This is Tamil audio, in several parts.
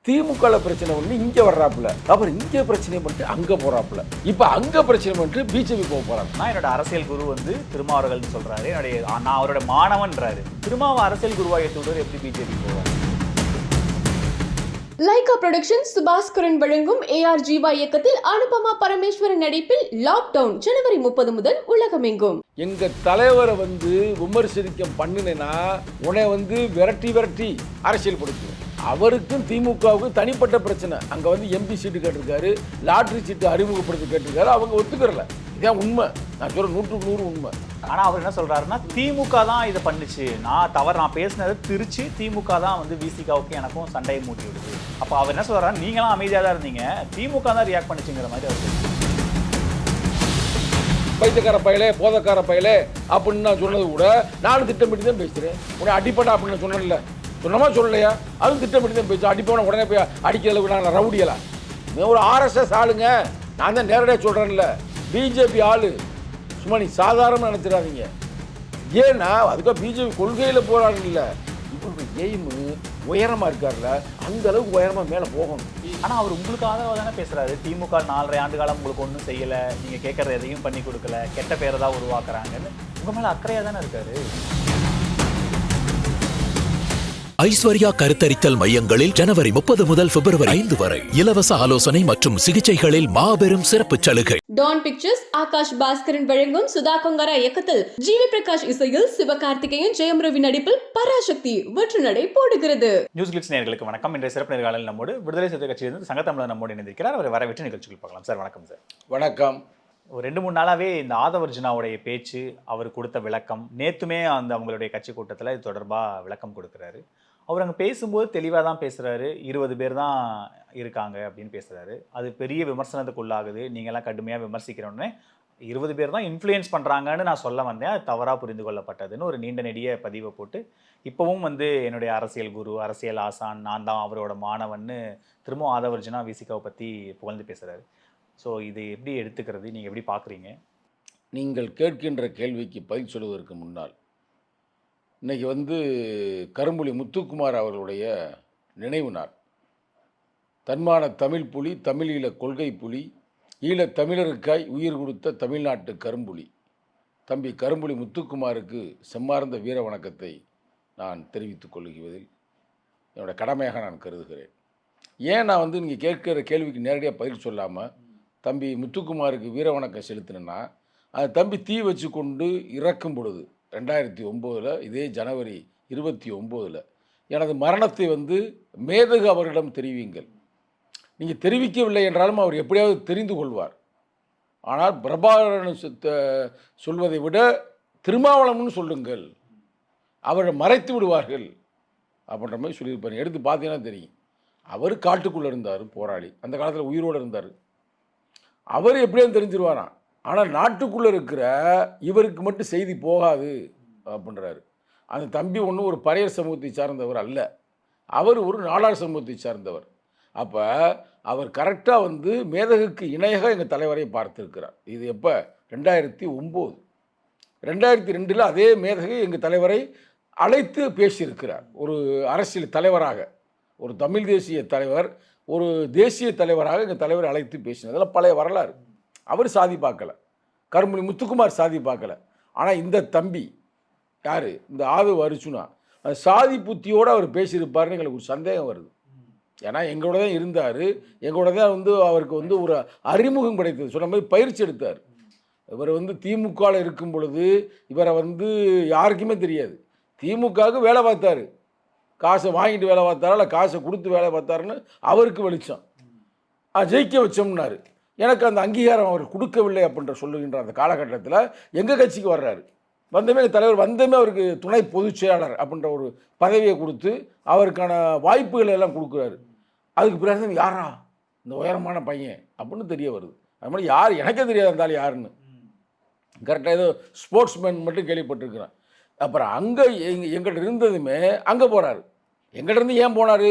திமுக பிரச்சனை ஒன்று இங்கே வர்றாப்புல, அப்புறம் இங்கே பிரச்சனை பண்ணிட்டு அங்கே போறாப்புல, இப்போ அங்கே பிரச்சனை பண்ணிட்டு பிஜேபி போக போறாங்க. நான் என்னோட அரசியல் குரு வந்து திருமாவர்கள்னு சொல்றாரு, நான் அவரோட மாணவன்றாரு. திருமாவை அரசியல் குருவா ஏற்றுவிடுவார், எப்படி பிஜேபி போவார்? லைகா புரொடக்ஷன்ஸ் சுபாஸ்கரன் வழங்கும் AR ஜீவா இயக்கத்தில் அனுபமா பரமேஸ்வரன் நடிப்பில் லாக்டவுன் ஜனவரி 30 முதல் உலகமெங்கும். எங்க தலைவரை விமர்சனம் பண்ணினா உன்னை விரட்டி அரசியல் படுத்துவேன். அவருக்கும் திமுகவுக்கும் தனிப்பட்ட பிரச்சனை. அங்க MP சீட்டு கேட்டிருக்காரு, லாட்டரி சீட்டு அறிமுகப்படுத்தி கேட்டிருக்காரு, அவங்க ஒத்துக்கிறல. இதான் உண்மை. நான் சொல்ற 100க்கு 100 உண்மை. ஆனா அவர் என்ன சொல்றாருன்னா, திமுக தான் இதை பண்ணுச்சு, நான் பேசினது திருச்சி, திமுக தான் விசிகாவுக்கு எனக்கும் சண்டையை மூட்டி விடுது. அப்ப அவர் என்ன சொல்றாரு, நீங்களாம் அமைதியா தான் இருந்தீங்க, திமுக தான் ரியாக்ட் பண்ணுச்சுங்கிற மாதிரி அவர் பைத்தியக்கார பயலே, போதக்கார பயலே அப்படின்னு நான் சொன்னது கூட நானும் திட்டமிட்டு தான் பேசுறேன். உடனே அடிப்படா அப்படின்னு சொன்னேன்ல, சொன்னமா சொல்லலையா? அதுவும் திட்டமிட்டு தான் பேசுறேன். அடிப்பவன உடனே போய் அடிக்கிற அளவுக்கு நான் ரவுடியலாம். ஒரு RSS ஆளுங்க, நான் தான் நேரடியாக சொல்றேன்ல, பிஜேபி ஆளு. சும்மா நீ சாதாரணமாக நினைச்சிடாதீங்க. ஏன்னா அதுக்காக பிஜேபி கொள்கையில் போறாங்க இல்லை, இப்போ எய்மு உயரமாக இருக்கார்ல, அந்த அளவுக்கு உயரமாக மேலே போகணும். ஆனால் அவர் உங்களுக்காக தானே பேசுறாரு. திமுக 4.5 ஆண்டு காலம் உங்களுக்கு ஒன்றும் செய்யலை, நீங்கள் கேட்குறது எதையும் பண்ணி கொடுக்கல, கெட்ட பேரை தான் உருவாக்குறாங்கன்னு உங்கள் மேலே அக்கறையாக தானே இருக்காரு. ஐஸ்வர்யா கருத்தரித்தல் மையங்களில் ஜனவரி 30 முதல் பிப்ரவரி 5 வரை இலவச ஆலோசனை மற்றும் சிகிச்சைகளில் மாபெரும் சிறப்பு சலுகை. டான் பிக்சர்ஸ் ஆகாஷ் பாஸ்கரன் வழங்கும் சுதா கொங்கரா இயக்கத்தில் ஜிவி பிரகாஷ் இசையில் சிவகார்த்திகேயன் ஜெயம் ரவி நடிப்பில் பராசக்தி வெற்றி நடை போடுகிறது. நியூஸ் கிளிட்ஸ் நேயர்களுக்கு வணக்கம். இன்றைய சிறப்பு நேர்காணலில் நம்மோடு விடுதலை சிறுத்தை கட்சியிலிருந்து சங்கத்தமிழர் நம்மோடு இணைந்திருக்கிறார். அவர் வரவேற்று நிகழ்ச்சிகள் பார்க்கலாம். சார் வணக்கம். சார் வணக்கம். ஒரு 2-3 நாளாகவே இந்த ஆதவர்ஜுனாவுடைய பேச்சு, அவர் கொடுத்த விளக்கம், நேற்றுமே அவங்களுடைய கட்சி கூட்டத்தில் இது தொடர்பாக விளக்கம் கொடுக்குறாரு. அவர் அங்கே பேசும்போது தெளிவாக தான் பேசுகிறாரு. 20 பேர் தான் இருக்காங்க அப்படின்னு பேசுகிறாரு. அது பெரிய விமர்சனத்துக்கு உள்ளாகுது. நீங்கள்லாம் கடுமையாக விமர்சிக்கிறோன்னே 20 பேர் தான் இன்ஃப்ளூயன்ஸ் பண்ணுறாங்கன்னு நான் சொல்ல வந்தேன், அது தவறாக புரிந்து கொள்ளப்பட்டதுன்னு ஒரு நீண்ட நெடிய பதிவை போட்டு இப்போவும் என்னுடைய அரசியல் குரு, அரசியல் ஆசான், நான் தான் அவரோட மாணவன்னு திரும்பவும் ஆதவர்ஜுனா விசிகாவை பற்றி புகழ்ந்து பேசுகிறாரு. ஸோ இது எப்படி எடுத்துக்கிறது, நீங்கள் எப்படி பார்க்குறீங்க? நீங்கள் கேட்கின்ற கேள்விக்கு பதில் சொல்வதற்கு முன்னால், இன்றைக்கி கரும்புலி முத்துக்குமார் அவர்களுடைய நினைவு நாள். தன்மான தமிழ் புலி, தமிழீழ கொள்கை புலி, ஈழத் தமிழருக்காய் உயிர் கொடுத்த தமிழ்நாட்டு கரும்புலி தம்பி கரும்புலி முத்துக்குமாருக்கு செம்மார்ந்த வீர வணக்கத்தை நான் தெரிவித்துக் கொள்ளுவதில் என்னோட கடமையாக நான் கருதுகிறேன். ஏன் நான் நீங்கள் கேட்கிற கேள்விக்கு நேரடியாக பதில் சொல்லாமல் தம்பி முத்துக்குமாருக்கு வீர வணக்கம் செலுத்தினேன்னா, அது தம்பி தீ வச்சு கொண்டு இறக்கும் பொழுது 2009 இதே ஜனவரி 29 எனது மரணத்தை மேதகு அவரிடம் தெரிவிங்கள். நீங்கள் தெரிவிக்கவில்லை என்றாலும் அவர் எப்படியாவது தெரிந்து கொள்வார். ஆனால் பிரபாகரன் சொல்வதை விட திருமாவளவன் சொல்லுங்கள், அவரை மறைத்து விடுவார்கள் அப்படின்ற மாதிரி சொல்லியிருப்பார். எடுத்து பார்த்தீங்கன்னா தெரியும். அவர் காட்டுக்குள்ளே இருந்தார், போராளி, அந்த காலத்தில் உயிரோடு இருந்தார். அவர் எப்படியாவது தெரிஞ்சிருவாராம். ஆனால் நாட்டுக்குள்ளே இருக்கிற இவருக்கு மட்டும் செய்தி போகாது அப்படின்றாரு. அந்த தம்பி ஒன்றும் ஒரு பறையர் சமூகத்தை சார்ந்தவர் அல்ல, அவர் ஒரு நாடார் சமூகத்தை சார்ந்தவர். அப்போ அவர் கரெக்டாக மேதகுக்கு இணையாக எங்கள் தலைவரை பார்த்துருக்கிறார். இது எப்போ? 2009. 2002 அதே மேதகு எங்கள் தலைவரை அழைத்து பேசியிருக்கிறார். ஒரு அரசியல் தலைவராக, ஒரு தமிழ் தேசிய தலைவர், ஒரு தேசிய தலைவராக எங்கள் தலைவரை அழைத்து பேசினது. அதெல்லாம் பழைய வரலாறு. அவர் சாதி பார்க்கல, கரும்புலி முத்துக்குமார் சாதி பார்க்கல. ஆனால் இந்த தம்பி யார், இந்த ஆதவர்ஜுனா, சாதி புத்தியோடு அவர் பேசியிருப்பார்னு எங்களுக்கு ஒரு சந்தேகம் வருது. ஏன்னா எங்களோட தான் இருந்தார், எங்களோட தான் அவருக்கு ஒரு அறிமுகம் கிடைத்தது. சொன்ன மாதிரி பயிற்சி எடுத்தார். இவர் திமுகவில் இருக்கும் பொழுது இவரை யாருக்குமே தெரியாது. திமுகவுக்கு வேலை பார்த்தாரு, காசை வாங்கிட்டு வேலை பார்த்தாரா இல்லை காசை கொடுத்து வேலை பார்த்தாருன்னு அவருக்கு வெளிச்சம். ஜெயிக்க வச்சோம்னாரு. எனக்கு அந்த அங்கீகாரம் அவர் கொடுக்கவில்லை அப்படின்ற சொல்லுகின்ற அந்த காலகட்டத்தில் எங்கள் கட்சிக்கு வர்றாரு. வந்தமே தலைவர் வந்தமே அவருக்கு துணை பொதுச் செயலாளர் அப்படின்ற ஒரு பதவியை கொடுத்து அவருக்கான வாய்ப்புகளை எல்லாம் கொடுக்குறாரு. அதுக்கு பிறகு யாரா இந்த உயரமான பையன் அப்படின்னு தெரிய வருது. அது மாதிரி யார் எனக்கே தெரியாது இருந்தாலும் யாருன்னு. கரெக்டாக ஏதோ ஸ்போர்ட்ஸ்மேன் மட்டும் கேள்விப்பட்டிருக்கிறேன். அப்புறம் அங்கே எங்கள்கிட்ட இருந்ததுமே அங்கே போகிறாரு. எங்கள்கிட்ட இருந்து ஏன் போனார்?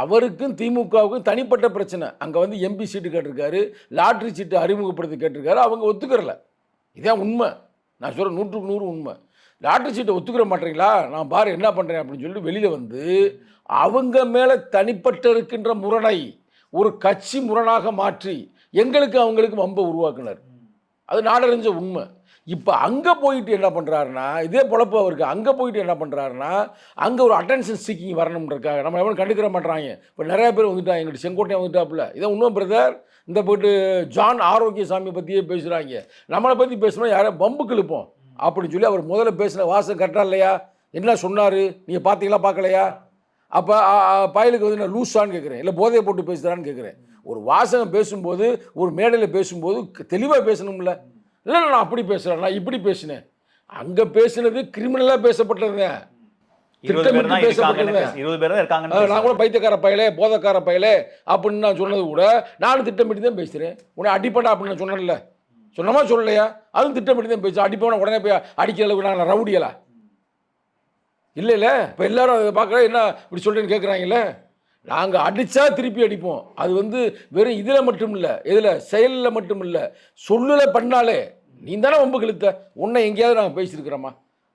அவருக்கும் திமுகவுக்கும் தனிப்பட்ட பிரச்சனை. அங்கே MP சீட்டு கேட்டிருக்காரு, லாட்ரி சீட்டு அறிமுகப்படுத்தி கேட்டிருக்காரு, அவங்க ஒத்துக்கிறல. இதான் உண்மை. நான் சொல்கிறேன் 100க்கு 100 உண்மை. லாட்டரி சீட்டை ஒத்துக்கிற மாட்டீங்களா, நான் பாரு என்ன பண்ணுறேன் அப்படின்னு சொல்லிட்டு வெளியில் வந்து அவங்க மேலே தனிப்பட்ட இருக்கின்ற முரணை ஒரு கட்சி முரணாக மாற்றி எங்களுக்கு அவங்களுக்கு வம்பை உருவாக்குனார். அது நாடறிஞ்ச உண்மை. இப்போ அங்கே போயிட்டு என்ன பண்ணுறாருன்னா, இதே பொழப்பு அவருக்கு. அங்கே போயிட்டு என்ன பண்ணுறாருன்னா, அங்கே ஒரு அட்டென்ஷன் சீக்கிங் வரணுன்றக்காக நம்ம எவனும் கண்டுக்கிற மாட்றாங்க. இப்போ நிறைய பேர் வந்துட்டாங்க, எங்கிட்ட செங்கோட்டையன் வந்துட்டாப்புல. இதை இன்னும் பிரதர் இந்த போய்ட்டு ஜான் ஆரோக்கியசாமி பற்றியே பேசுகிறாங்க. நம்மளை பற்றி பேசுனா யாரும் பம்புக்கு இழுப்போம் அப்படின்னு சொல்லி அவர் முதல்ல பேசின வாசம் கரெக்டாக இல்லையா? என்ன சொன்னார் நீங்கள் பார்த்தீங்களா பார்க்கலையா? அப்போ பயலுக்கு வந்து நான் லூஸான்னு கேட்குறேன், இல்லை போதையை போட்டு பேசுகிறான்னு கேட்குறேன். ஒரு வாசகம் பேசும்போது ஒரு மேடையில் பேசும்போது தெளிவாக பேசணும்ல. இல்லை நான் அப்படி பேசுகிறேன், நான் இப்படி பேசினேன். அங்கே பேசினது கிரிமினலாக பேசப்பட்டதுங்க, திட்டமிட்டு பேசப்பட்டது. 20 பேர் தான் இருக்காங்க. நான் கூட பைத்தியக்கார பயலே போதைக்கார பயலே அப்படின்னு நான் சொன்னது கூட நானும் திட்டமிட்டு தான் பேசுகிறேன். உன்னை அடிப்படா அப்படின்னு நான் சொன்னேன்ல, சொன்னமா சொல்லலையா? அதுவும் திட்டமிட்டு தான் பேசுகிறேன். அடிப்பவன உடனே போய் அடிக்கிற அளவுக்கு நான் ரவுடியலா இல்லை இல்லை. இப்போ எல்லாரும் அதை பார்க்குற என்ன இப்படி சொல்கிறேன்னு கேட்குறாங்கல்ல. நாங்கள் அடித்தா திருப்பி அடிப்போம். அது வந்து வெறும் இதில் மட்டும் இல்லை, இதில் செயலில் மட்டும் இல்லை, சொல்லலை பண்ணாலே. நீ தானே வம்பு கழுத்த, உன்னை எங்கேயாவது நாங்கள் பேசியிருக்கிறோமா?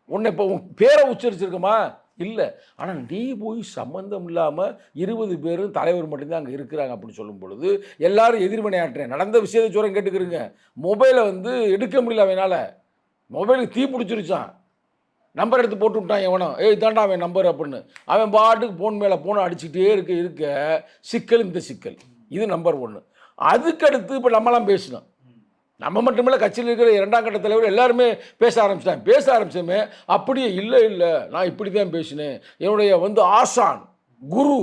உன்னை இப்போ உன் பேரை உச்சரிச்சிருக்கோமா? இல்லை. ஆனால் நீ போய் சம்மந்தம் இல்லாமல் 20 பேரும் தலைவர் மட்டும்தான் அங்கே இருக்கிறாங்க அப்படின்னு சொல்லும் பொழுது எல்லாரும் எதிர்வினையாட்டுறேன். நடந்த விஷயத்தை சொல்கிறேன் கேட்டுக்கிறீங்க. மொபைலை வந்து எடுக்க முடியல அவனால். மொபைலுக்கு தீ பிடிச்சிருச்சான். நம்பர் எடுத்து போட்டு விட்டான் எவனோ, இதாண்டா அவன் நம்பர் அப்படின்னு. அவன் பாட்டுக்கு ஃபோன் மேலே ஃபோனை அடிச்சுக்கிட்டே இருக்க சிக்கல் இந்த சிக்கல். இது நம்பர் 1. அதுக்கடுத்து இப்போ நம்மளாம் பேசணும். நம்ம மட்டுமில்ல, கட்சியில் இருக்கிற 2ஆம் கட்ட தலைவர் எல்லாருமே பேச ஆரம்பிச்சிட்டாங்க. பேச ஆரம்பிச்சோமே அப்படியே இல்லை நான் இப்படி தான் பேசினேன், என்னுடைய வந்து ஆசான் குரு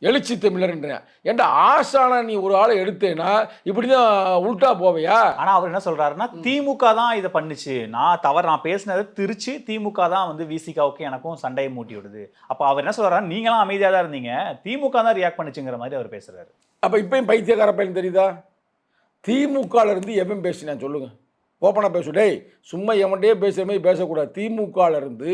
எழுச்சி தமிழர்ன்றேன். ஏன்டா ஆசானா நீ ஒரு ஆளை எடுத்தேன்னா இப்படி தான் உள்டா போவையா? ஆனால் அவர் என்ன சொல்கிறாருன்னா, திமுக தான் இதை பண்ணுச்சு, நான் பேசினதை திருச்சி திமுக தான் வந்து விசிகாவுக்கு எனக்கும் சண்டையை மூட்டி விடுது. அப்போ அவர் என்ன சொல்கிறாரு, நீங்களாம் அமைதியாக தான் இருந்தீங்க, திமுக தான் ரியாக்ட் பண்ணுச்சுங்கிற மாதிரி அவர் பேசுகிறாரு. அப்போ இப்போயும் பைத்தியக்கார பையன் தெரியுதா? திமுகலேருந்து எவன் பேசினேன் சொல்லுங்கள், ஓப்பனாக பேசு. டேய் சும்மா எவன்டே பேசுகிற மாதிரி பேசக்கூடாது. திமுகலேருந்து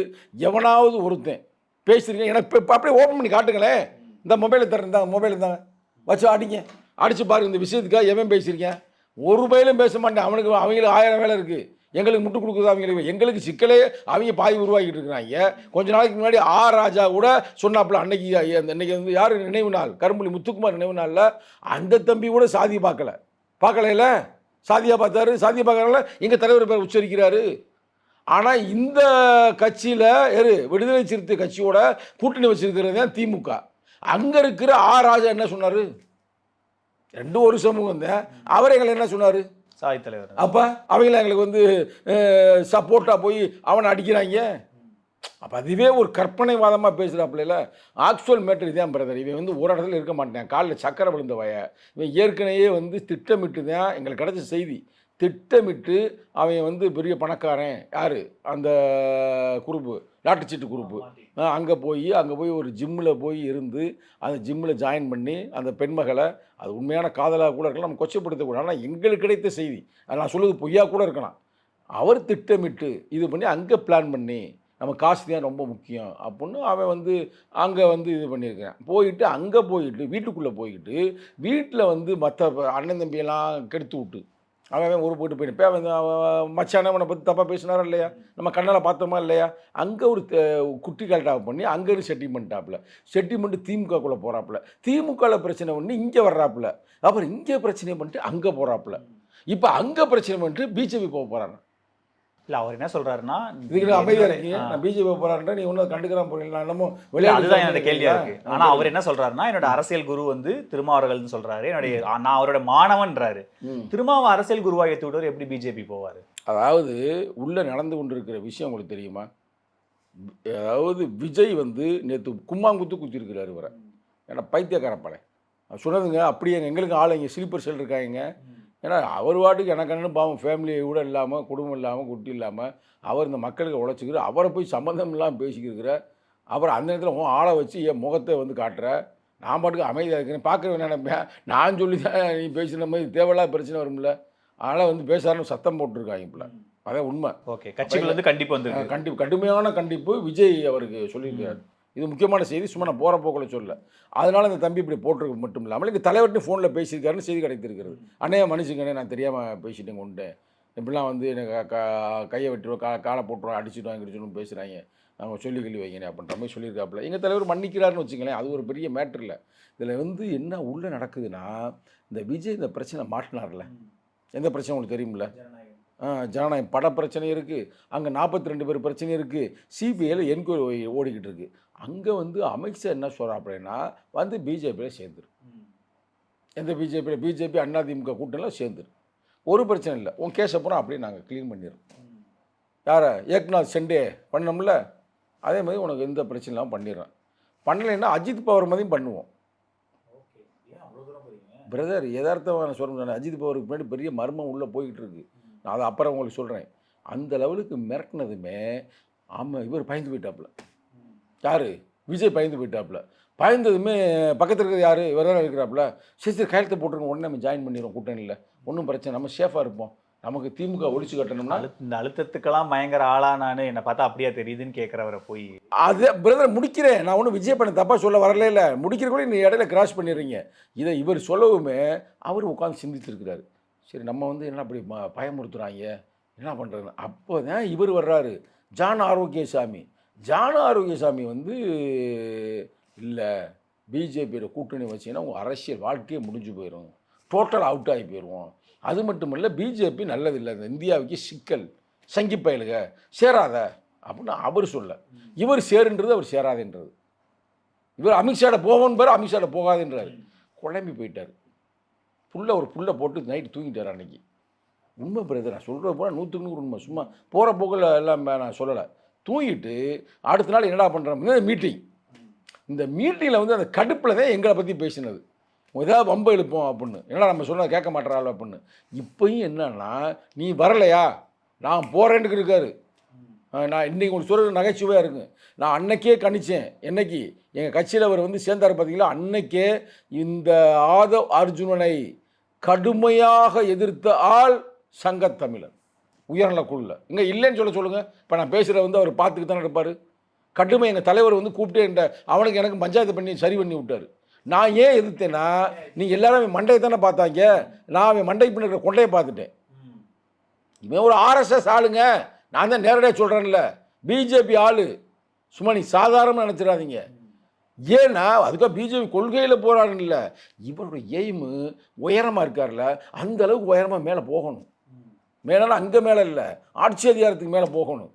எவனாவது ஒருத்தன் பேசுறீங்க எனக்கு இப்போ அப்படியே ஓப்பன் பண்ணி காட்டுங்களேன். இந்த மொபைலை தரேன், தான் மொபைல் இருந்தாங்க வச்சு அடிங்க, அடித்து பாருங்க. இந்த விஷயத்துக்காக எவன் பேசியிருக்கேன்? ஒரு பயிலும் பேச மாட்டேன். அவங்களுக்கு 1000 வேலை இருக்குது. எங்களுக்கு முட்டு கொடுக்குறது அவங்களுக்கு. எங்களுக்கு சிக்கலே அவங்க பாய் உருவாக்கிட்டு இருக்கிறாங்க. கொஞ்ச நாளைக்கு முன்னாடி ராஜா கூட சொன்னாப்புல, அன்னைக்கு வந்து யார் நினைவு நாள், கரும்புலி முத்துக்குமார் நினைவு நாளில் அந்த தம்பி கூட சாதி பார்க்கல சாதியாக பார்த்தாரு. சாதியை பார்க்கறனால எங்கள் தலைவர் பேர் உச்சரிக்கிறாரு. ஆனால் இந்த கட்சியில் விடுதலை சிறுத்தை கட்சியோட கூட்டணி வச்சிருக்கிறது தான் திமுக. அங்கே இருக்கிற ராஜா என்ன சொன்னார்? 2 ஒரு சமூகம் தான். அவர் எங்களை என்ன சொன்னார்? சாதி தலைவர். அப்போ அவங்கள எங்களுக்கு வந்து சப்போர்ட்டாக போய் அவனை அடிக்கிறாங்க. அப்போ அதுவே ஒரு கற்பனைவாதமாக பேசுகிறாப்புல. ஆக்சுவல் மேட்டர் தான் பிரதர். இவன் வந்து ஒரு இடத்துல இருக்க மாட்டேன், காலில் சக்கரை விழுந்த இவன் ஏற்கனவே வந்து திட்டமிட்டு தான் எங்களுக்கு கிடைச்ச செய்தி. திட்டமிட்டு அவன் வந்து பெரிய பணக்காரன். யார்? அந்த குரூப்பு, லாட்டரி சீட்டு குரூப்பு. அங்கே போய் ஒரு ஜிம்மில் போய் இருந்து அந்த ஜிம்மில் ஜாயின் பண்ணி அந்த பெண்மகளை, அது உண்மையான காதலாக கூட இருக்கலாம், நம்ம கொச்சப்படுத்தக்கூடாது. ஆனால் எங்களுக்கு கிடைத்த செய்தி, அது நான் சொல்லுவது பொய்யா கூட இருக்கலாம். அவர் திட்டமிட்டு இது பண்ணி அங்கே பிளான் பண்ணி நம்ம காசு தான் ரொம்ப முக்கியம் அப்படின்னு அவன் வந்து அங்கே வந்து இது பண்ணியிருக்கேன். அங்கே போயிட்டு வீட்டுக்குள்ளே போய்கிட்டு வீட்டில் வந்து மற்ற அண்ணன் தம்பியெல்லாம் கெடுத்து விட்டு அவன் ஒரு போயிட்டு போயிட்டு அவன் மச்சானவனை பற்றி தப்பாக பேசினாரா இல்லையா, நம்ம கண்ணால் பார்த்தோமா இல்லையா? அங்கே ஒரு குட்டி கலட்டாக பண்ணி அங்கே ஒரு செட்டில்மெண்ட்டாப்புல, செட்டில்மெண்ட்டு திமுகக்குள்ளே போகிறாப்புல, திமுகவில் பிரச்சனை பண்ணி இங்கே வர்றாப்புல, அப்புறம் இங்கே பிரச்சனை பண்ணிட்டு அங்கே போகிறாப்புல, இப்போ அங்கே பிரச்சனை பண்ணிட்டு பிஜேபி போக போகிறாங்க. இல்லை அவர் என்ன சொல்கிறாருன்னா, இதுக்கு அமைதியாக இருக்கீங்க, நான் பிஜேபி போகிறாருன்ற நீ ஒன்றும் கண்டுக்கிறான் போறீங்களா? என்னமோ அதுதான் என்னோட கேள்வியாக இருக்குது. ஆனால் அவர் என்ன சொல்கிறாருன்னா, என்னோட அரசியல் குரு வந்து திருமாவர்கள்னு சொல்கிறாரு, நான் அவரோட மாணவன்றாரு. திருமாவை அரசியல் குருவாக ஏற்றி விடுவார், எப்படி பிஜேபி போவார்? அதாவது உள்ளே நடந்து கொண்டிருக்கிற விஷயம் உங்களுக்கு தெரியுமா? அதாவது விஜய் வந்து நேற்று கும்மாங்குத்து குத்திருக்கிறாரு இவரை. ஏன்னா பைத்தியக்கார படம் சொன்னதுங்க. அப்படியே எங்களுக்கு ஆள் இங்கே ஸ்லீப்பர் செல் இருக்காங்க. ஏன்னா அவர் வாட்டுக்கு எனக்கு பாவம் ஃபேமிலி கூட இல்லாமல், குடும்பம் இல்லாமல், குட்டி இல்லாமல் அவர் இந்த மக்களுக்கு உழைச்சிக்கிற, அவரை போய் சம்மந்தம் இல்லாமல் பேசிக்கிற, அப்புறம் அந்த நேரத்தில் ஆளை வச்சு என் முகத்தை வந்து காட்டுற. நான் பாட்டுக்கு அமைதியாக இருக்கிறேன். பார்க்குறவன் நினைப்பேன் நான் சொல்லி தான் நீ பேசின மாதிரி தேவையில்லாத பிரச்சனை வரும்ல, அதனால் வந்து பேசாருன்னு சத்தம் போட்டிருக்காங்க இப்போல. அதான் உண்மை. ஓகே, கட்சிகள் வந்து கண்டிப்பு வந்து கடுமையான கண்டிப்பு விஜய் அவருக்கு சொல்லியிருக்காரு. இது முக்கியமான செய்தி, சும்மா நான் போகிற போக்கில் சொல்ல. அதனால் இந்த தம்பி இப்படி போட்டிருக்க மட்டும் இல்லாமல் இங்கே தலைவர்கிட்ட ஃபோனில் பேசியிருக்காருன்னு செய்தி கிடைத்திருக்கிறது. அண்ணே மனுஷங்கண்ணே நான் தெரியாமல் பேசிட்டேங்க உண்டு, இப்படிலாம் வந்து எனக்கு கையை வெட்டுருவோம், காலை போட்டுருவோம், அடிச்சுடுவோம், அடிச்சுடும் பேசுகிறாங்க, அவங்க சொல்லி கிள்ளி வைங்கண்ணே அப்படின்ற மாதிரி சொல்லியிருக்காப்புல. எங்கள் தலைவர் மன்னிக்கிறாருன்னு வச்சுங்களேன், அது ஒரு பெரிய மேட்ரு இல்லை. இதில் வந்து என்ன உள்ளே நடக்குதுன்னா, இந்த விஜய் இந்த பிரச்சனை மாட்டினார்ல, எந்த பிரச்சனை உங்களுக்கு தெரியுமில்ல? ஜனநாயகம் பட பிரச்சனை இருக்குது, அங்கே 42 பேர் பிரச்சனை இருக்குது, சிபிஐயில் என்கொயரி ஓடிக்கிட்டு இருக்குது. அங்கே வந்து அமித்ஷா என்ன சொல்கிறா அப்படின்னா, வந்து பிஜேபியில் சேர்ந்துரு. எந்த பிஜேபியில்? பிஜேபி அதிமுக கூட்டணியில் சேர்ந்துரு. ஒரு பிரச்சனை இல்லை, உன் கேஸ் அப்புறம் அப்படியே நாங்கள் க்ளீன் பண்ணிடுறோம். யாரை? ஏக்நாத் ஷெண்டே பண்ணோம்ல, அதே மாதிரி உனக்கு எந்த பிரச்சனைலாம் பண்ணிடுறேன். பண்ணலைன்னா அஜித் பவர் மாதிரியும் பண்ணுவோம். பிரதர், யதார்த்தமாக நான் சொல்கிறேன், அஜித் பவருக்கு முன்னாடி பெரிய மர்மம் உள்ளே போய்கிட்டு இருக்கு. நான் அதை அப்புறம் உங்களுக்கு சொல்கிறேன். அந்த லெவலுக்கு மிரட்டினதுமே ஆமாம், இவர் பயந்து போயிட்டாப்புல. யார்? விஜய் பயந்து போயிட்டாப்புல. பயந்ததுமே பக்கத்தில் இருக்கிறது யார்? இவர் தானே இருக்கிறாப்புல. சரி சரி கையெழுத்து போட்டுருங்க, உடனே நம்ம ஜாயின் பண்ணிடுவோம் கூட்டணியில், ஒன்றும் பிரச்சனை, நம்ம சேஃபாக இருப்போம், நமக்கு திமுக ஒழிச்சு கட்டணும்னா. இந்த அழுத்தத்துக்கெல்லாம் பயங்கர ஆளா நான் என்னை பார்த்தா அப்படியா தெரியுதுன்னு கேட்குறவரை போய் அது பிரதர் முடிக்கிறேன். நான் ஒன்றும் விஜய் பண்ண தப்பாக சொல்ல வரல, இல்லை முடிக்கிற கூட நீ இடையில கிராஸ் பண்ணிடுறீங்க. இதை இவர் சொல்லவுமே அவர் உட்காந்து சிந்திச்சிருக்கிறாரு. சரி, நம்ம வந்து என்ன அப்படி பயமுறுத்துறாங்க, என்ன பண்ணுறது? அப்போ தான் இவர் வர்றாரு, ஜான் ஆரோக்கியசாமி. ஜான் ஆரோக்கியசாமி வந்து இல்லை, பிஜேபியோட கூட்டணி வச்சிங்கன்னா உங்கள் அரசியல் வாழ்க்கையே முடிஞ்சு போயிடும், டோட்டல் அவுட் ஆகி போயிடுவோம். அது மட்டும் இல்லை, பிஜேபி நல்லதில்லை, இந்த இந்தியாவுக்கு சிக்கல், சங்கி பயலுக சேராத அப்படின்னு அவர் சொல்ல, இவர் சேருன்றது அவர் சேராதுன்றது. இவர் அமித்ஷாட போவோன்னு பேர், அமித்ஷாட போகாதுன்றார். குழம்பி போயிட்டார். ஒரு புல்லை போட்டு நைட்டு தூங்கிட்டார் அன்னைக்கு. உண்மை பிரதர், நான் சொல்கிறது போனால் 100க்கு 100 உண்மை. சும்மா போகிற போக்கில் எல்லாம் நான் சொல்லலை. தூங்கிட்டு அடுத்த நாள் என்னடா பண்ணுறோம், மீட்டிங். இந்த மீட்டிங்கில் வந்து அந்த கடுப்பில் தான் எங்களை பற்றி பேசினது. ஏதாவது வம்பு எழுப்போம் அப்படின்னு. என்னடா நம்ம சொன்னதை கேட்க மாட்டேறாள் அப்படின்னு. இப்போயும் என்னன்னா, நீ வரலையா, நான் போகிறேன்ட்டு இருக்காரு. நான் இன்றைக்கி உங்களுக்கு சொல்கிறது நகைச்சுவையாக இருக்குங்க. நான் அன்னைக்கே கணிச்சேன். என்னைக்கு எங்கள் கட்சியில் அவர் வந்து சேர்ந்தார் பார்த்தீங்களா, அன்னைக்கே இந்த ஆதவ் அர்ஜுனனை கடுமையாக எதிர்த்த ஆள் சங்கத்தமிழன் உயர்நல குழுல. இங்கே இல்லைன்னு சொல்லுங்கள். இப்போ நான் பேசுகிற வந்து அவர் பார்த்துக்கிட்டு தானே இருப்பார். கடுமை எங்கள் தலைவர் வந்து கூப்பிட்டே அவனுக்கு எனக்கு பஞ்சாயத்து பண்ணி சரி பண்ணி விட்டார். நான் ஏன் எதிர்த்தேன்னா, நீங்கள் எல்லாரும் அவன் மண்டையை தானே பார்த்தாங்க, நான் அவன் மண்டைக்கு பின்ன இருக்கிற கொண்டையை பார்த்துட்டேன். இவன் ஒரு ஆர்எஸ்எஸ் ஆளுங்க, நான் தான் நேரடியாக சொல்கிறேன்ல, பிஜேபி ஆளு. சும்மா நீ சாதாரணமாக நினச்சிடாதீங்க. ஏன்னா அதுக்காக பிஜேபி கொள்கையில் போகிறாருன்னு இல்லை, இவருடைய எய்மு உயரமாக இருக்கார்ல, அந்த அளவுக்கு உயரமாக மேலே போகணும். மேலேனா அங்கே மேலே இல்லை, ஆட்சி அதிகாரத்துக்கு மேலே போகணும்.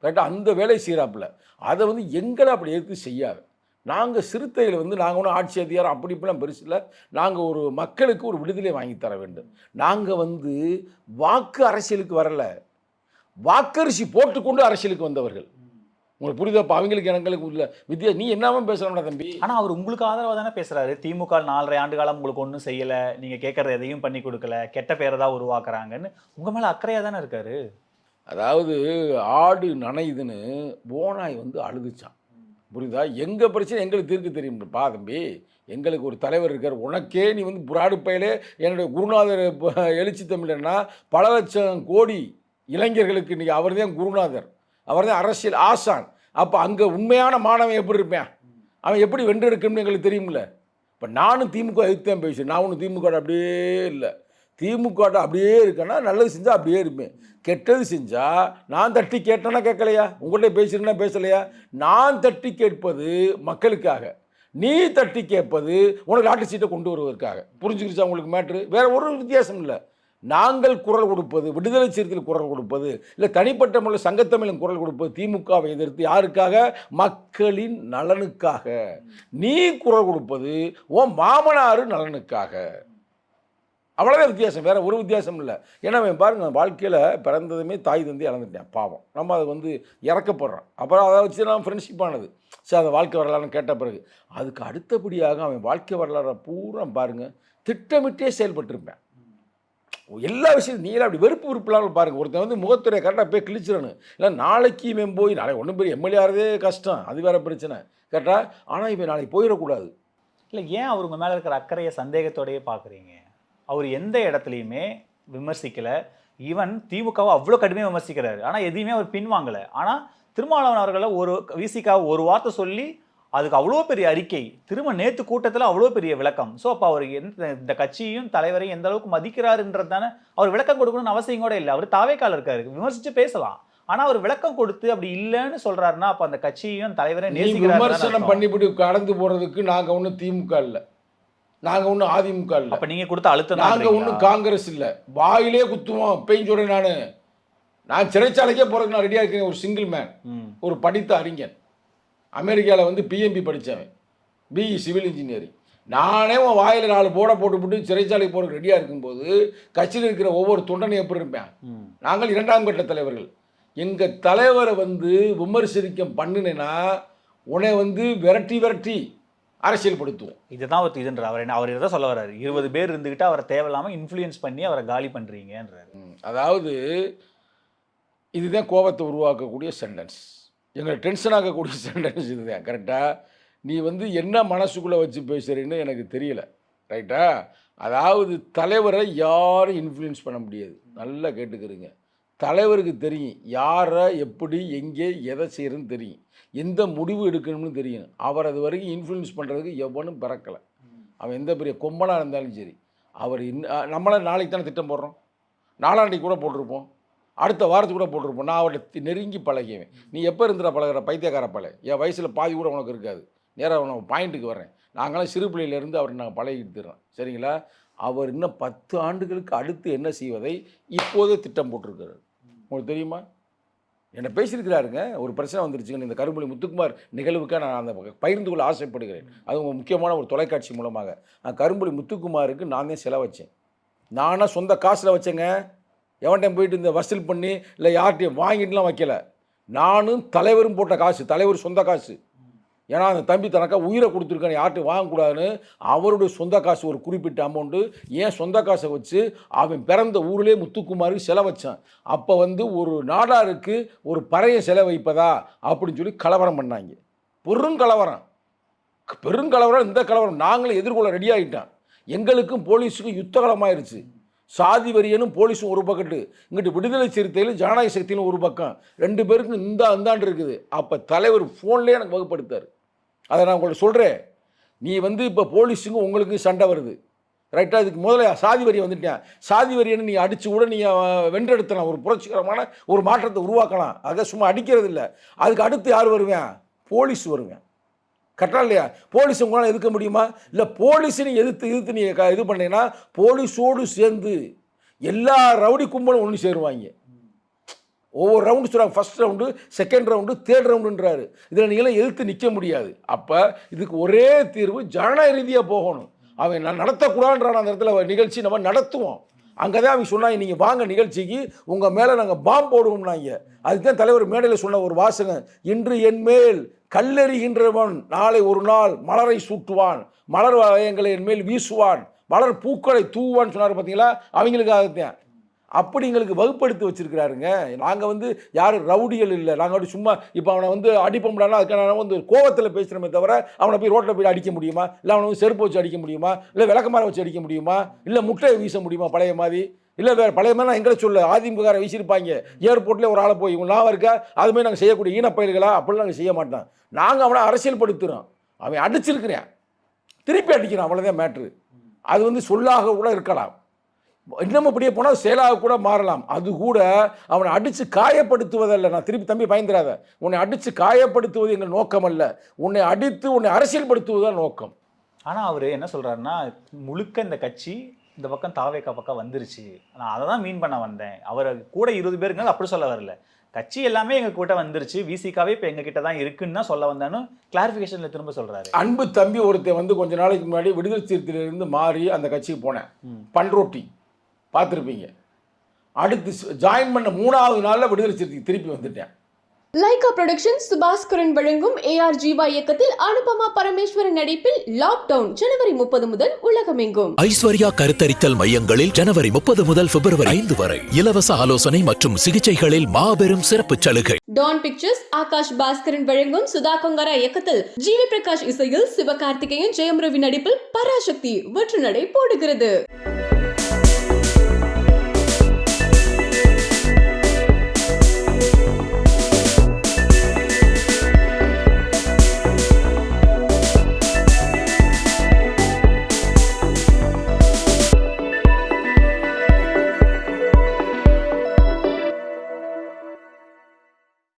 கரெக்டாக அந்த வேலை செய்கிறாப்புல. அதை வந்து எங்களை அப்படி எதிர்த்து செய்யாது. நாங்கள் சிறுத்தையில் வந்து நாங்கள் ஒன்றும் ஆட்சி அதிகாரம் அப்படி இப்படிலாம் பெருசு இல்லை. நாங்கள் ஒரு மக்களுக்கு ஒரு விடுதலை வாங்கி தர வேண்டும். நாங்கள் வந்து வாக்கு அரசியலுக்கு வரலை, வாக்கரிசி போட்டுக்கொண்டு அரசியலுக்கு வந்தவர்கள். உங்களுக்கு புரியுதாப்பா? அவங்களுக்கு எங்களுக்கு இல்லை வித்தியா. நீ என்னவும் பேசுகிறோம்னா தம்பி. ஆனால் அவர் உங்களுக்கு ஆதரவாக தானே பேசுகிறாரு. திமுக 4.5 ஆண்டு காலம் உங்களுக்கு ஒன்றும் செய்யலை, நீங்கள் கேட்குறது எதையும் பண்ணி கொடுக்கல, கெட்ட பேரை தான் உருவாக்குறாங்கன்னு உங்கள் மேலே அக்கறையாக தானே இருக்காரு. அதாவது ஆடு நனையுதுன்னு ஓனாய் வந்து அழுதுச்சான். புரியுதா? எங்கள் பிரச்சனை எங்களுக்கு தீர்க்க தெரியும்ப்பா தம்பி. எங்களுக்கு ஒரு தலைவர் இருக்கார். உனக்கே நீ வந்து புராடு பயிலே என்னுடைய குருநாதர் எழுச்சி தமிழன்னா பல லட்சம் கோடி இளைஞர்களுக்கு இன்றைக்கி அவர் தான் குருநாதர், அவர் தான் அரசியல் ஆசான். அப்போ அங்கே உண்மையான மாணவன் எப்படி இருப்பேன், அவன் எப்படி வென்றெடுக்கணும்னு எங்களுக்கு தெரியுமில்ல. இப்போ நானும் திமுக எதிர்த்தேன் பேசுவேன். நான் ஒன்றும் திமுக அப்படியே இல்லை, திமுக அப்படியே இருக்கேன்னா நல்லது செஞ்சால் அப்படியே இருப்பேன், கெட்டது செஞ்சால் நான் தட்டி கேட்டேன்னா கேட்கலையா, உங்கள்கிட்ட பேசுகிறேன்னா பேசலையா. நான் தட்டி கேட்பது மக்களுக்காக, நீ தட்டி கேட்பது உனக்கு லாட்டரி சீட்டை கொண்டு வருவதற்காக. புரிஞ்சுக்கிச்சா உங்களுக்கு மேட்ரு? வேறு ஒரு வித்தியாசம் இல்லை. நாங்கள் குரல் கொடுப்பது, விடுதலை சிறுத்தைகள் குரல் கொடுப்பது, இல்லை தனிப்பட்ட முறையில் சங்கத்தமிழன் குரல் கொடுப்பது திமுகவை எதிர்த்து. யாருக்காக? மக்களின் நலனுக்காக. நீ குரல் கொடுப்பது உன் மாமனார் நலனுக்காக. அவ்வளோதான் வித்தியாசம், வேறு ஒரு வித்தியாசம் இல்லை. ஏன்னா பாருங்கள், வாழ்க்கையில் பிறந்ததுமே தாய் தந்தை இழந்துட்டேன், பாவம். நம்ம அதை வந்து இறக்கப்படுறோம். அப்புறம் அதை வச்சு நான் ஃப்ரெண்ட்ஷிப் ஆனது. சரி, அதை வாழ்க்கை வரலாறுன்னு கேட்ட பிறகு அதுக்கு அடுத்தபடியாக அவன் வாழ்க்கை வரலாறு பூரா பாருங்கள், திட்டமிட்டே செயல்பட்டுருப்பேன். எல்லா விஷயத்தையும் நீங்களே அப்படி வெறுப்பு விருப்பலாம் பாருங்கள். ஒருத்தன் வந்து முகத்துறையை கரெக்டாக போய் கிழிச்சிடணும், இல்லை நாளைக்கு இவன் போய் நாளைக்கு ஒன்றும் பெரிய எம்எல்ஏ ஆகிறதே கஷ்டம், அது வேறு பிரச்சனை கரெக்டாக. ஆனால் இவன் நாளைக்கு போயிடக்கூடாது. இல்லை, ஏன் அவர் உங்கள் மேலே இருக்கிற அக்கறையை சந்தேகத்தோடையே பார்க்குறீங்க? அவர் எந்த இடத்துலையுமே விமர்சிக்கலை. ஈவன் திமுகவை அவ்வளோ கடுமையாக விமர்சிக்கிறாரு, ஆனால் எதையுமே அவர் பின்வாங்கலை. ஆனால் திருமாவளவன் அவர்களை ஒரு விசிகாவை ஒரு வார்த்தை சொல்லி அதுக்கு அவ்வளோ பெரிய அறிக்கை, திரும்ப நேத்து கூட்டத்தில் அவ்வளோ பெரிய விளக்கம். ஸோ அப்போ அவர் இந்த கட்சியையும் தலைவரையும் எந்த அளவுக்கு மதிக்கிறாருன்றது தானே. அவர் விளக்கம் கொடுக்கணும்னு அவசியம் கூட இல்லை. அவர் தாவேக்கால இருக்காரு, விமர்சிச்சு பேசலாம். ஆனா அவர் விளக்கம் கொடுத்து அப்படி இல்லைன்னு சொல்றாருன்னா அப்ப அந்த கட்சியும் தலைவரை விமர்சனம் பண்ணிவிட்டு கடந்து போறதுக்கு நாங்க ஒன்றும் திமுக இல்லை, நாங்க ஒன்றும் அதிமுக இல்லை. அப்ப நீங்க கொடுத்த அழுத்தம் நாங்க ஒன்றும் காங்கிரஸ் இல்லை. வாயிலே குத்துவோம் பெயின் சொல்றேன். நான் சிறைச்சாலைக்கே போறதுக்கு நான் ரெடியா இருக்கேன். ஒரு சிங்கிள் மேன், ஒரு படித்த அறிஞன், அமெரிக்காவில் வந்து பிஎம்பி படித்தவன், பிஇ சிவில் இன்ஜினியரிங். நானே உன் வாயில் 4 போட போட்டு சிறைச்சாலைக்கு போகிறதுக்கு ரெடியாக இருக்கும்போது கட்சியில் இருக்கிற ஒவ்வொரு தொண்டனையும் எப்படி இருப்பேன்? நாங்கள் 2ஆம் கட்ட தலைவர்கள். எங்கள் தலைவரை வந்து விமர்சனம் பண்ணினேன்னா உன்னை வந்து விரட்டி அரசியல்படுத்துவோம். இதுதான் ஒரு இதுன்ற அவர் எதை சொல்ல வர்றாரு? 20 பேர் இருந்துக்கிட்டு அவரை தேவையில்லாமல் இன்ஃப்ளூயன்ஸ் பண்ணி அவரை காலி பண்ணுறீங்கன்றாரு. அதாவது இதுதான் கோபத்தை உருவாக்கக்கூடிய சென்டென்ஸ், எங்களை டென்ஷன் ஆக்கக்கூடிய சென்டென்ஸ் இதுதான். கரெக்டாக நீ வந்து என்ன மனசுக்குள்ளே வச்சு பேசுகிறேன்னு எனக்கு தெரியல. ரைட்டா? அதாவது தலைவரை யாரும் இன்ஃப்ளூயன்ஸ் பண்ண முடியாது. நல்லா கேட்டுக்கிறீங்க. தலைவருக்கு தெரியும் யாரை எப்படி எங்கே எதை செய்கிறதுன்னு தெரியும், எந்த முடிவு எடுக்கணும்னு தெரியும். அவர் அது வரைக்கும் இன்ஃப்ளூயன்ஸ் பண்ணுறதுக்கு எவனும் பிறக்கலை. அவன் எந்த பெரிய கொம்பனாக இருந்தாலும் சரி. அவர் நம்மளை நாளைக்கு தானே திட்டம் போடுறோம், நாளாண்டைக்கு கூட போட்டிருப்போம், அடுத்த வாரத்துக்கு கூட போட்டிருப்போம். நான் அவர்கிட்ட நெருங்கி பழகிவேன். நீ எப்போ இருந்துட பழகிற பைத்தியக்கார பழக, என் வயசில் பாதி கூட உனக்கு இருக்காது. நேராக நான் பாயிண்ட்டுக்கு வரேன். நாங்களாம் சிறு பிள்ளையிலேருந்து அவர் நாங்கள் பழகிட்டு தர்றோம். சரிங்களா? அவர் இன்னும் 10 ஆண்டுகளுக்கு அடுத்து என்ன செய்வதை இப்போதே திட்டம் போட்டிருக்கிறார். உங்களுக்கு தெரியுமா? என்னை பேசியிருக்கிறாருங்க. ஒரு பிரச்சனை வந்துருச்சுங்க இந்த கரும்புலி முத்துக்குமார் நிகழ்வுக்காக நான் அந்த பகிர்ந்து கொள்ள ஆசைப்படுகிறேன். அது உங்கள் முக்கியமான ஒரு தொலைக்காட்சி மூலமாக. கரும்புலி முத்துக்குமாருக்கு நான் தான் செலவு வச்சேன். நானாக சொந்த காசில் வச்சேங்க. எவன்டையும் போயிட்டு இந்த வசூல் பண்ணி இல்லை யார்கிட்டையும் வாங்கிட்டுலாம் வைக்கல. நானும் தலைவரும் போட்ட காசு, தலைவர் சொந்த காசு. ஏன்னா அந்த தம்பி தனக்கா உயிரை கொடுத்துருக்கான்னு யார்கிட்டையும் வாங்கக்கூடாதுன்னு அவருடைய சொந்த காசு ஒரு குறிப்பிட்ட அமௌண்ட்டு ஏன் சொந்த காசை வச்சு அவன் பிறந்த ஊரிலே முத்துக்குமாருக்கு செலவு வச்சான். அப்போ வந்து ஒரு நாடாருக்கு ஒரு பறைய செலவு வைப்பதா அப்படின்னு சொல்லி கலவரம் பண்ணாங்க. பெருங்கலவரம். இந்த கலவரம் நாங்களும் எதிர்கொள்ள ரெடி ஆகிட்டான். எங்களுக்கும் போலீஸுக்கும் யுத்தகலமாயிருச்சு. சாதி வரியனும் போலீஸும் ஒரு பக்கத்து, இங்கிட்டு விடுதலை சிறுத்தையிலும் ஜனநாயக சக்தியிலும் ஒரு பக்கம், 2 பேருக்கும் இந்தாண்டு இருக்குது. அப்போ தலைவர் ஃபோன்லேயே எனக்கு வகுப்படுத்தார். அதை நான் உங்கள்ட்ட சொல்கிறேன். நீ வந்து இப்போ போலீஸுக்கும் உங்களுக்கு சண்டை வருது. ரைட்டாக? இதுக்கு முதல்ல சாதி வரியை வந்துட்டேன். சாதி வரியன்னு நீ அடித்து கூட நீங்கள் வென்றெடுத்தலாம், ஒரு புரட்சிகரமான ஒரு மாற்றத்தை உருவாக்கலாம். அதை சும்மா அடிக்கிறது இல்லை. அதுக்கு அடுத்து யார் வருவேன்? போலீஸ் வருவேன். கரெக்டாக இல்லையா? போலீஸ் உங்களால் எதிர்க்க முடியுமா? இல்லை போலீஸையும் எதிர்த்து நீ இது பண்ணீங்கன்னா போலீஸோடு சேர்ந்து எல்லா ரவுடி கும்பலும் ஒன்று சேருவாங்க. ஒவ்வொரு ரவுண்டு சொல்கிறாங்க, first round, second round, third ரவுண்டுன்றாரு. இதில் நீங்களாம் எதிர்த்து நிற்க முடியாது. அப்போ இதுக்கு ஒரே தீர்வு ஜனநாயக ரீதியாக போகணும். அவன் நான் நடத்தக்கூடாதுன்றான். அந்த இடத்துல நிகழ்ச்சி நம்ம நடத்துவோம். அங்கே தான் அவங்க சொன்னாங்க, நீங்கள் வாங்க நிகழ்ச்சிக்கு, உங்கள் மேலே நாங்கள் பாம்பு போடுவோம்னாங்க. அதுக்கு தான் தலைவர் மேடையில் சொன்ன ஒரு வாசகம், இன்று என் மேல் கல்லெறிகின்றவன் நாளை ஒரு நாள் மலரை சூட்டுவான், மலர் வளையங்களை என் மேல் வீசுவான், மலர் பூக்களை தூவான்னு சொன்னார். பார்த்தீங்களா? அவங்களுக்காகத்தான் அப்படி எங்களுக்கு வகுப்படுத்தி வச்சுருக்கிறாருங்க. நாங்கள் வந்து யாரும் ரவுடிகள் இல்லை. நாங்கள் அப்படி சும்மா இப்போ அவனை வந்து அடிப்போம்னா அதுக்கான வந்து கோவத்தில் பேசுகிறோமே தவிர அவனை போய் ரோட்டில் போய் அடிக்க முடியுமா? இல்லை அவனை வந்து செருப்பு வச்சு அடிக்க முடியுமா? இல்லை விளக்கமாரை வச்சு அடிக்க முடியுமா? இல்லை முட்டையை வீச முடியுமா பழைய மாதிரி? இல்லை வேறு பழைய மாதிரி நான் எங்களை சொல்ல அதிமுக வீசியிருப்பாங்க ஏர்போர்ட்லேயே ஒரு ஆளை போய் இவங்க லாபம் இருக்கா அதுமாதிரி நாங்கள் செய்யக்கூடிய ஈனப்பயிர்களா? அப்படிலாம் நாங்கள் செய்ய மாட்டோம். நாங்கள் அவனை அரசியல்படுத்துகிறோம். அவன் அடிச்சிருக்கிறேன், திருப்பி அடிக்கிறான், அவ்வளோதான் மேட்ரு. அது வந்து சொல்லாக கூட இருக்கலாம், இன்னும் அப்படியே போனால் செயலாக கூட மாறலாம். அது கூட அவனை அடித்து காயப்படுத்துவதல்ல. நான் திருப்பி தம்பி பயந்துடாத, உன்னை அடித்து காயப்படுத்துவது எங்கள் நோக்கம் அல்ல, உன்னை அடித்து உன்னை அரசியல்படுத்துவதுதான் நோக்கம். ஆனால் அவர் என்ன சொல்கிறாருன்னா, முழுக்க இந்த கட்சி இந்த பக்கம் தாவேக்கா பக்கம் வந்துருச்சு, நான் அதை தான் மீன் பண்ண வந்தேன். அவர் கூட 20 பேருக்குனால அப்படி சொல்ல வரல, கட்சி எல்லாமே எங்கள் கிட்ட வந்துருச்சு, விசிகாவே இப்போ எங்கள் கிட்ட தான் இருக்குன்னு தான் சொல்ல வந்தான்னு கிளாரிஃபிகேஷனில் திரும்ப சொல்கிறாரு. அன்பு தம்பி ஒருத்தன் வந்து கொஞ்ச நாளைக்கு முன்னாடி விடுதலை சிறுத்தையிலிருந்து மாறி அந்த கட்சிக்கு போனேன், பண்ரோட்டி பார்த்துருப்பீங்க. அடுத்து ஜாயின் பண்ண 3வது நாளில் விடுதலை சிறுத்தைக்கு திருப்பி வந்துட்டேன். லைகா புரொடக்ஷன்ஸ் சுபாஸ்கரன் வழங்கும் AR ஜீவா இயக்கத்தில் அனுபமா பரமேஸ்வரன் நடிப்பில் லாக்டவுன் ஜனவரி 30 முதல் உலகமெங்கும். ஐஸ்வர்யா கருத்தரித்தல் மையங்களில் ஜனவரி 30 முதல் பிப்ரவரி 5 வரை இலவச ஆலோசனை மற்றும் சிகிச்சைகளில் மாபெரும் சிறப்பு சலுகை. டான் பிக்சர்ஸ் ஆகாஷ் பாஸ்கரன் வழங்கும் சுதா கொங்கரா இயக்கத்தில் ஜிவி பிரகாஷ் இசையில் சிவகார்த்திகேயன் ஜெயம் ரவி நடிப்பில் பராசக்தி வெற்றி நடை போடுகிறது.